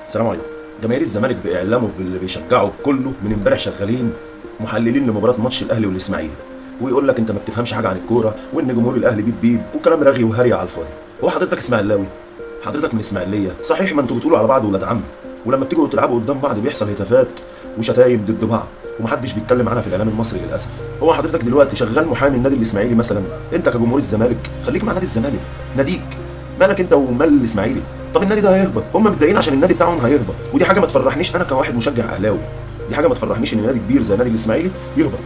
السلام عليكم. جماهير الزمالك باعلامه باللي بيشجعه كله من امبارح شغالين محللين لمباراه ماتش الاهلي والاسماعيلي، ويقول لك انت ما بتفهمش حاجه عن الكوره وان جمهور الاهلي بيب بيب وكلام رغي وهري على الفاضي. هو حضرتك اسماعيلاوي؟ حضرتك من اسماعيليه صحيح، ما انتوا بتقولوا على بعض ولاد عم، ولما بتيجوا تلعبوا قدام بعض بيحصل هتافات وشتايم ضد بعض ومحدش بيتكلم عنها في الاعلام المصري للاسف. هو حضرتك دلوقتي شغال محامي النادي الاسماعيلي مثلا؟ انت كجمهور الزمالك خليك مع نادي الزمالك، ناديك، مالك انت ومال الاسماعيلي؟ طب النادي ده هيهبط، هم متضايقين عشان النادي بتاعهم هيهبط، ودي حاجه ما تفرحنيش انا كواحد مشجع اهلاوي. دي حاجه ما تفرحنيش ان نادي كبير زي نادي الاسماعيلي يهبط،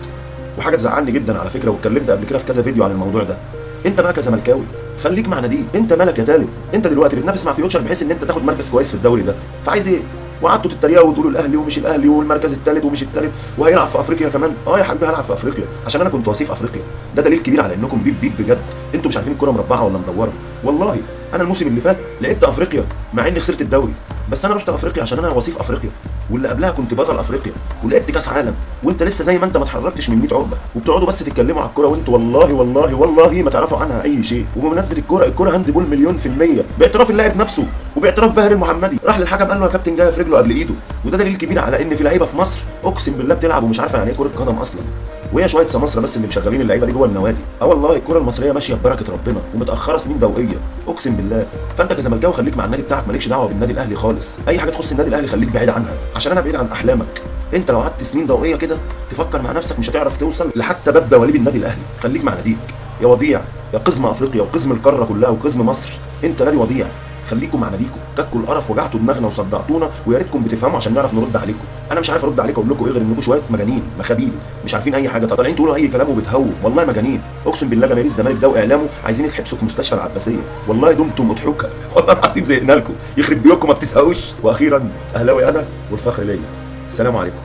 وحاجه تزعلني جدا على فكره، واتكلمت قبل كده في كذا فيديو عن الموضوع ده. انت بقى كزملكاوي خليك مع ناديك، انت مالك يا تالت؟ انت دلوقتي بتنافس مع فيوتشر بحيث ان انت تاخد مركز كويس في الدوري ده، فعايز ايه؟ وقعدتوا تتريقوا وتقولوا الاهلي ومش الاهلي والمركز الثالث ومش الثالث وهيلعب في افريقيا كمان. اه يا حبيبي هلعب في افريقيا عشان انا كنت وصيف افريقيا، ده دليل كبير على انكم بيب بيب بجد. انتوا مش عارفين الكوره مربعه ولا مدوره. والله انا الموسم اللي فات لعبت افريقيا مع اني خسرت الدوري، بس انا رحت افريقيا عشان انا وصيف افريقيا، واللي قبلها كنت بطل افريقيا ولعبت كاس عالم، وانت لسه زي ما انت ما اتحركتش من 100 عقبه، وبتقعدوا بس تتكلموا على الكوره وانتوا والله والله والله ما تعرفوا عنها اي شيء. وبمناسبه الكوره هاند بول مليون في الميه باعتراف اللاعب نفسه وباعتراف باهر المحمدي، راح للحكم قال له يا كابتن جايه في رجله قبل ايده، وده دليل كبير على ان في لعيبه في مصر اقسم بالله بتلعب ومش عارفه يعني ايه كوره قدم اصلا، وهي شويه سماسره بس اللي مشغلين اللعيبه دي جوه النوادي. اه والله الكوره المصريه ماشيه ببركه ربنا ومتاخره سنين ضوئيه اقسم بالله. فانت كزملكاوي خليك مع النادي بتاعك، مالكش دعوه بالنادي الاهلي خالص، اي حاجه تخص النادي الاهلي خليك بعيد عنها عشان انا بعيد عن احلامك. انت لو قعدت سنين ضوئيه كده تفكر مع نفسك مش هتعرف توصل لحتى باب دواليب النادي الاهلي. خليك مع ناديك يا وضيع، يا قزم افريقيا وقزم القاره كلها وقزم مصر، انت نادي وضيع. خليكم مع ناديكم، تكوا القرف وجعتوا دماغنا وصدعتونا، ويا ريتكم بتفهموا عشان نعرف نرد عليكم. انا مش عارف ارد عليكم اقول لكم ايه غير انكم شويه مجانين مخابيل مش عارفين اي حاجه، طالعين تقولوا اي كلام وبتهووا، والله مجانين اقسم بالله. جماهير الزمالك ده واعلامه عايزين يتحبسوا في مستشفى العباسيه، والله دمتم مضحوكه والله العظيم زهقنا لكم، يخرب بيوتكم ما بتزهقوش. واخيرا اهلاوي انا والفخر ليا. السلام عليكم.